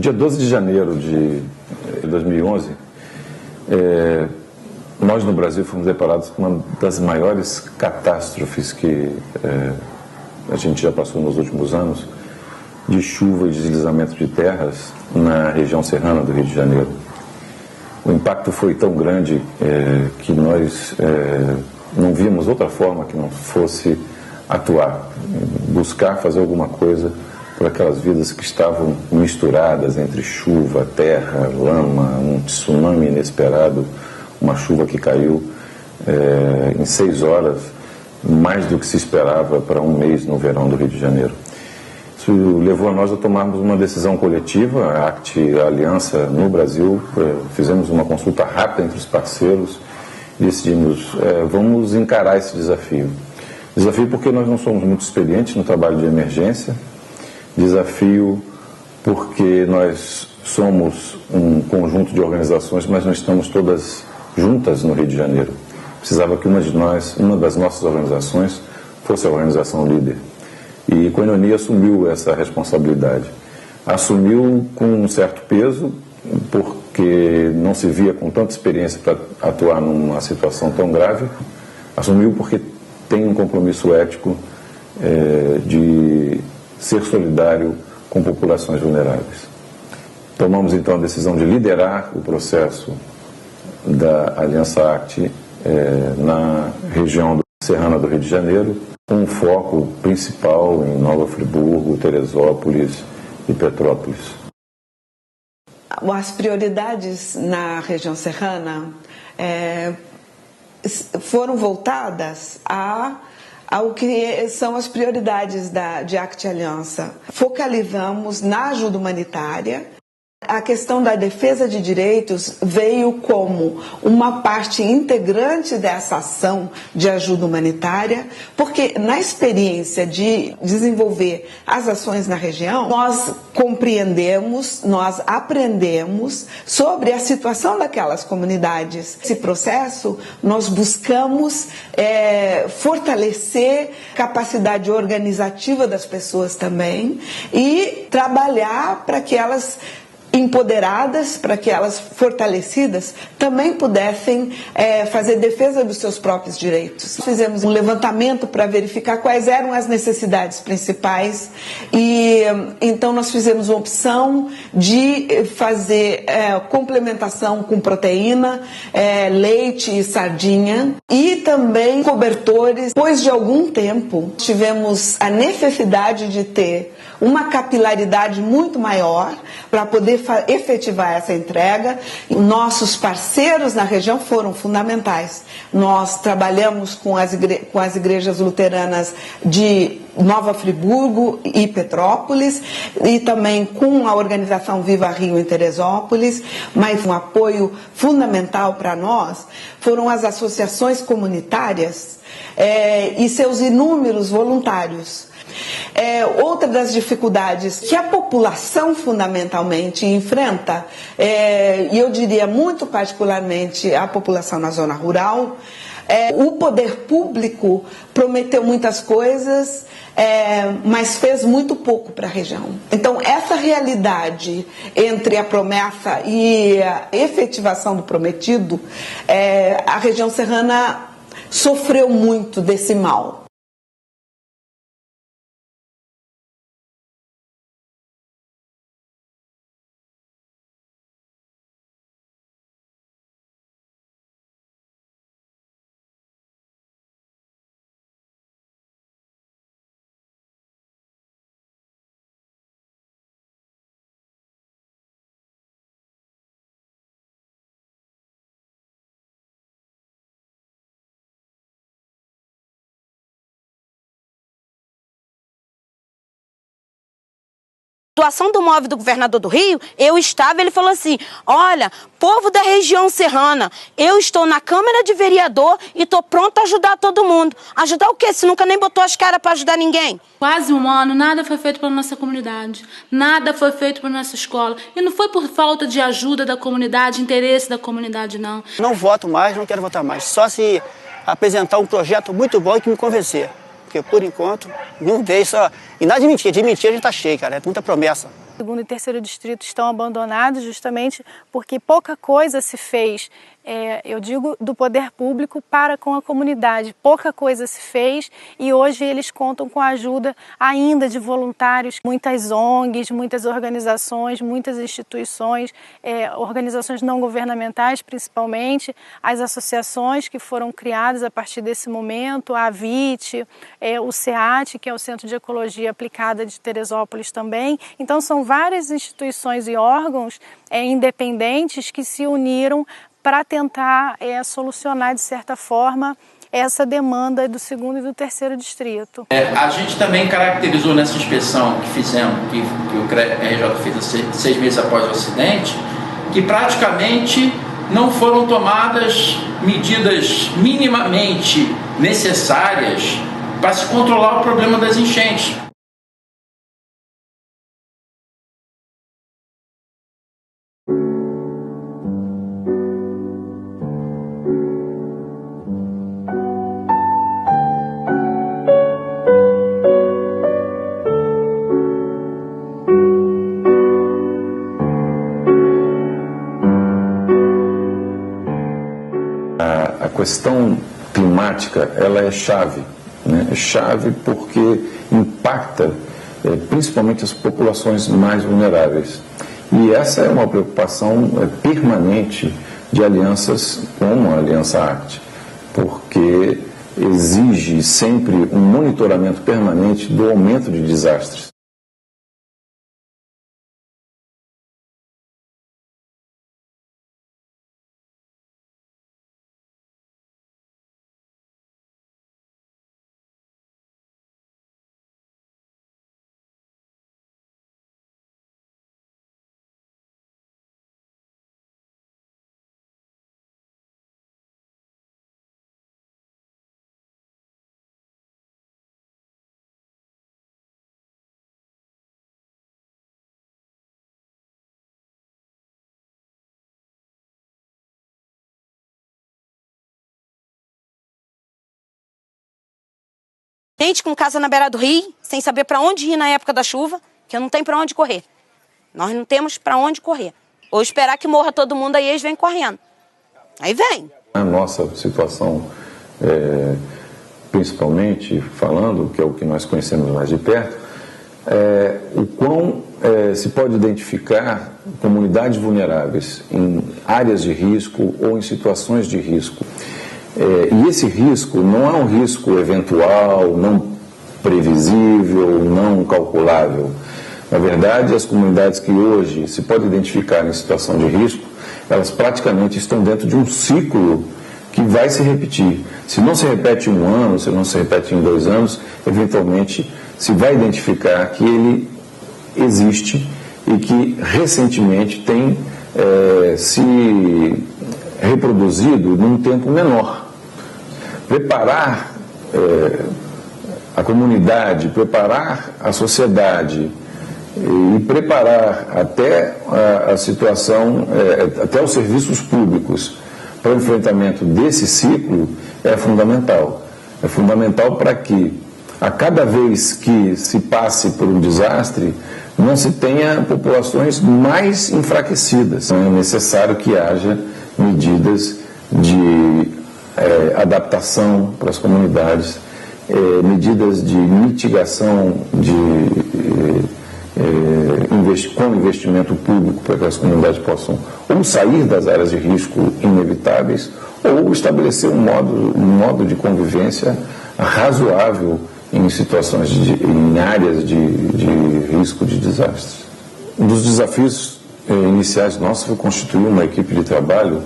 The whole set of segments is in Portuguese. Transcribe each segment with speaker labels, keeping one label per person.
Speaker 1: dia 12 de janeiro de 2011, nós no Brasil fomos deparados com uma das maiores catástrofes que a gente já passou nos últimos anos, de chuva e deslizamento de terras na região serrana do Rio de Janeiro. O impacto foi tão grande que nós não víamos outra forma que não fosse atuar, buscar fazer alguma coisa por aquelas vidas que estavam misturadas entre chuva, terra, lama, um tsunami inesperado, uma chuva que caiu em 6 horas, mais do que se esperava para um mês no verão do Rio de Janeiro. Isso levou a nós a tomarmos uma decisão coletiva, a ACT, a Aliança no Brasil, fizemos uma consulta rápida entre os parceiros e decidimos, vamos encarar esse desafio. Desafio porque nós não somos muito experientes no trabalho de emergência, desafio porque nós somos um conjunto de organizações, mas não estamos todas juntas no Rio de Janeiro. Precisava que uma das nossas organizações fosse a organização líder. E Koinonia assumiu essa responsabilidade. Assumiu com um certo peso, porque não se via com tanta experiência para atuar numa situação tão grave. Assumiu porque tem um compromisso ético de ser solidário com populações vulneráveis. Tomamos então a decisão de liderar o processo da Aliança ACT na região serrana do Rio de Janeiro, com um foco principal em Nova Friburgo, Teresópolis e Petrópolis.
Speaker 2: As prioridades na região serrana foram voltadas ao que são as prioridades de ACT Aliança. Focalizamos na ajuda humanitária. A questão da defesa de direitos veio como uma parte integrante dessa ação de ajuda humanitária, porque na experiência de desenvolver as ações na região, nós compreendemos, nós aprendemos sobre a situação daquelas comunidades. Nesse processo, nós buscamos fortalecer a capacidade organizativa das pessoas também e trabalhar para que elas empoderadas, para que elas fortalecidas também pudessem fazer defesa dos seus próprios direitos. Fizemos um levantamento para verificar quais eram as necessidades principais e então nós fizemos uma opção de fazer complementação com proteína, leite e sardinha e também cobertores. Depois de algum tempo tivemos a necessidade de ter uma capilaridade muito maior para poder efetivar essa entrega. Nossos parceiros na região foram fundamentais. Nós trabalhamos com as igrejas luteranas de Nova Friburgo e Petrópolis e também com a organização Viva Rio em Teresópolis, mas um apoio fundamental para nós foram as associações comunitárias e seus inúmeros voluntários. Outra das dificuldades que a população fundamentalmente enfrenta, e eu diria muito particularmente a população na zona rural, o poder público prometeu muitas coisas, mas fez muito pouco para a região. Então, essa realidade entre a promessa e a efetivação do prometido, a região serrana sofreu muito desse mal.
Speaker 3: Situação do móvel do governador do Rio, ele falou assim, olha, povo da região serrana, eu estou na Câmara de Vereador e estou pronto a ajudar todo mundo. Ajudar o quê? Se nunca nem botou as caras para ajudar ninguém.
Speaker 4: Quase um ano, nada foi feito pela nossa comunidade, nada foi feito pela nossa escola. E não foi por falta de ajuda da comunidade, interesse da comunidade, não.
Speaker 5: Não voto mais, não quero votar mais, só se apresentar um projeto muito bom e que me convencer. Porque, por enquanto, não veio só... E nada de mentira a gente tá cheio, cara, é muita promessa.
Speaker 6: segundo e terceiro distrito estão abandonados justamente porque pouca coisa se fez, eu digo, do poder público para com a comunidade. Pouca coisa se fez e hoje eles contam com a ajuda ainda de voluntários, muitas ONGs, muitas organizações, muitas instituições, organizações não governamentais principalmente, as associações que foram criadas a partir desse momento, a AVIT, o SEAT, que é o Centro de Ecologia Aplicada de Teresópolis também. Então são várias instituições e órgãos independentes que se uniram para tentar solucionar, de certa forma, essa demanda do segundo e do terceiro distrito.
Speaker 7: A gente também caracterizou nessa inspeção que fizemos, que o RJ fez 6 meses após o acidente, que praticamente não foram tomadas medidas minimamente necessárias para se controlar o problema das enchentes.
Speaker 1: A questão climática, ela é chave, né? É chave porque impacta principalmente as populações mais vulneráveis. E essa é uma preocupação permanente de alianças como a Aliança Arct, porque exige sempre um monitoramento permanente do aumento de desastres.
Speaker 3: Gente com casa na beira do rio, sem saber para onde ir na época da chuva, que não tem para onde correr. Nós não temos para onde correr. Ou esperar que morra todo mundo, aí eles vêm correndo. Aí vem.
Speaker 1: A nossa situação, principalmente falando, que é o que nós conhecemos mais de perto, o quão se pode identificar comunidades vulneráveis em áreas de risco ou em situações de risco. E esse risco não é um risco eventual, não previsível, não calculável. Na verdade, as comunidades que hoje se pode identificar em situação de risco, elas praticamente estão dentro de um ciclo que vai se repetir. Se não se repete em 1 ano, se não se repete em 2 anos, eventualmente se vai identificar que ele existe e que recentemente tem se reproduzido num tempo menor. Preparar a comunidade, preparar a sociedade e preparar até a situação, até os serviços públicos para o enfrentamento desse ciclo é fundamental. É fundamental para que a cada vez que se passe por um desastre, não se tenha populações mais enfraquecidas. É necessário que haja medidas de adaptação para as comunidades, medidas de mitigação com investimento público para que as comunidades possam ou sair das áreas de risco inevitáveis ou estabelecer um modo de convivência razoável em situações em áreas de risco de desastres. Um dos desafios iniciais nossos foi constituir uma equipe de trabalho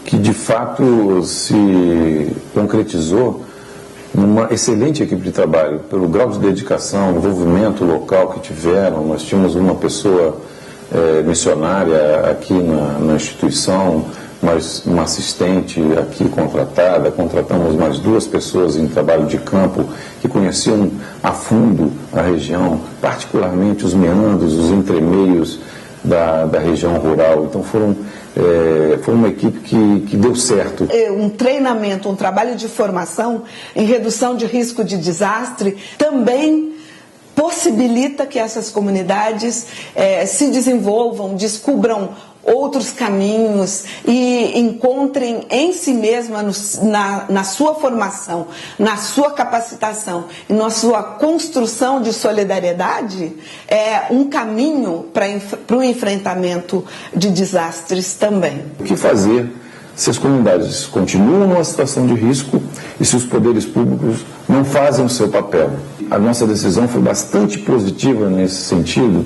Speaker 1: que de fato se concretizou numa excelente equipe de trabalho, pelo grau de dedicação, envolvimento local que tiveram. Nós tínhamos uma pessoa missionária aqui na instituição, uma assistente aqui contratada, contratamos mais 2 pessoas em trabalho de campo que conheciam a fundo a região, particularmente os meandros, os entremeios da região rural. Então foi uma equipe que deu certo.
Speaker 2: Um treinamento, um trabalho de formação em redução de risco de desastre também possibilita que essas comunidades se desenvolvam, descubram outros caminhos e encontrem em si mesma, na sua formação, na sua capacitação e na sua construção de solidariedade, um caminho para o enfrentamento de desastres também.
Speaker 1: O que fazer se as comunidades continuam numa situação de risco e se os poderes públicos não fazem o seu papel? A nossa decisão foi bastante positiva nesse sentido,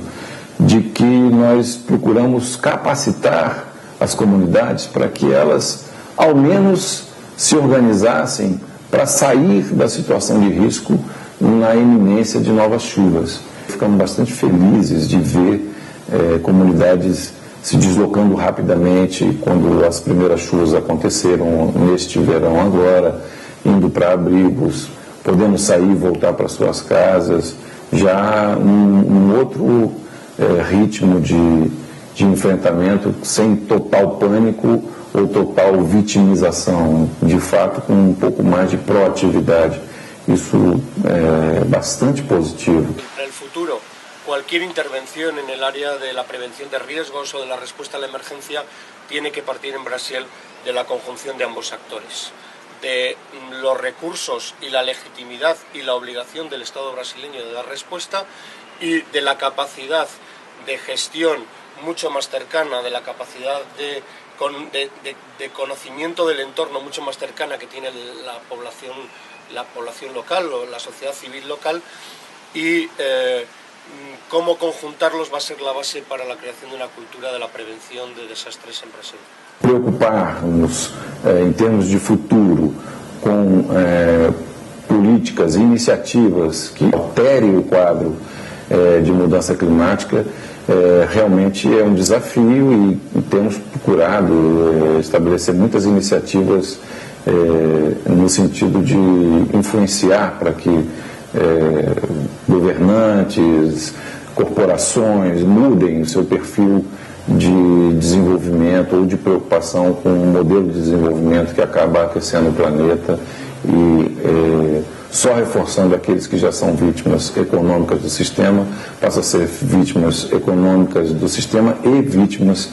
Speaker 1: de que nós procuramos capacitar as comunidades para que elas, ao menos, se organizassem para sair da situação de risco na iminência de novas chuvas. Ficamos bastante felizes de ver comunidades se deslocando rapidamente quando as primeiras chuvas aconteceram neste verão agora, indo para abrigos, podendo sair e voltar para suas casas, já um outro ritmo de enfrentamento sem total pânico ou total vitimização, de fato com um pouco mais de proatividade. Isso é bastante positivo.
Speaker 8: Para o futuro, cualquier intervención en el área de la prevención de riesgos o de la respuesta a la emergencia tiene que partir en Brasil de la conjunción de ambos actores, de los recursos y la legitimidad y la obligación del Estado brasileño de dar respuesta y de la capacidad de gestión mucho más cercana, de la capacidad de conocimiento del entorno mucho más cercana que tiene la población local o la sociedad civil local, y cómo conjuntarlos va a ser la base para la creación de una cultura de la prevención de desastres en Brasil.
Speaker 1: Preocuparmos em termos de futuro com políticas e iniciativas que alterem o quadro de mudança climática realmente é um desafio, e temos procurado estabelecer muitas iniciativas no sentido de influenciar para que governantes, corporações mudem o seu perfil de desenvolvimento ou de preocupação com um modelo de desenvolvimento que acaba aquecendo o planeta e só reforçando aqueles que já são vítimas econômicas do sistema, passam a ser vítimas econômicas do sistema e vítimas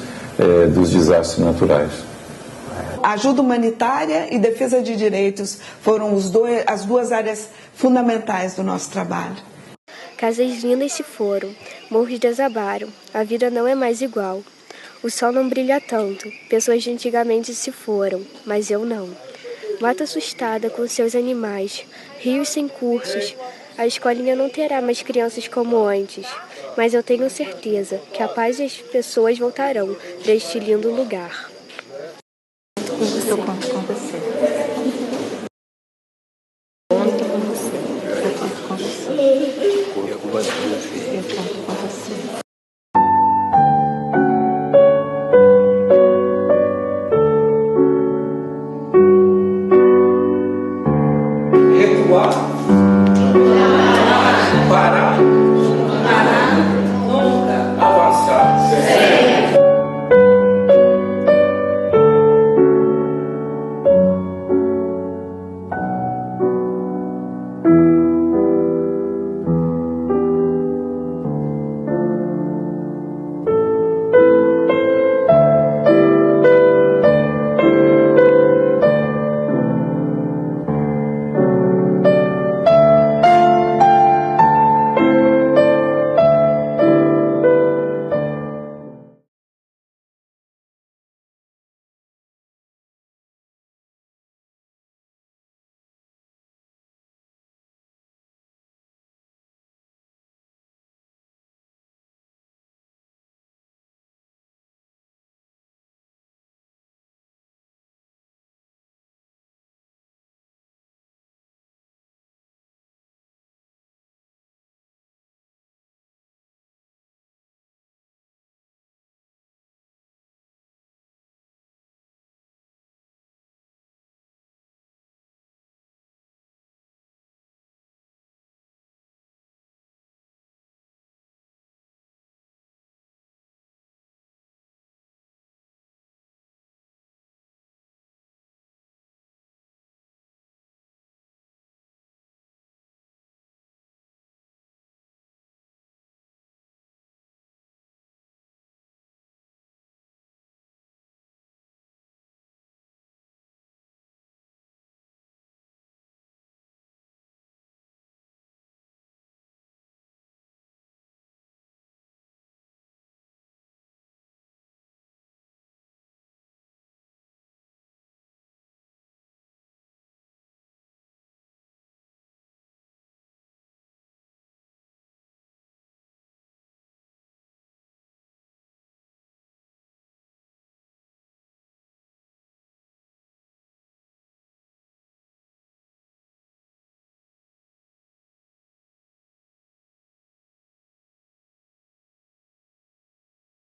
Speaker 1: dos desastres naturais.
Speaker 2: Ajuda humanitária e defesa de direitos foram as duas áreas fundamentais do nosso trabalho.
Speaker 9: Casas lindas se foram, morros desabaram, a vida não é mais igual. O sol não brilha tanto, pessoas de antigamente se foram, mas eu não. Mata assustada com seus animais, rios sem cursos. A escolinha não terá mais crianças como antes, mas eu tenho certeza que a paz e as pessoas voltarão para este lindo lugar.
Speaker 10: Eu conto com você. Conto com você. Eu conto com você. Eu conto com você.
Speaker 11: Recuar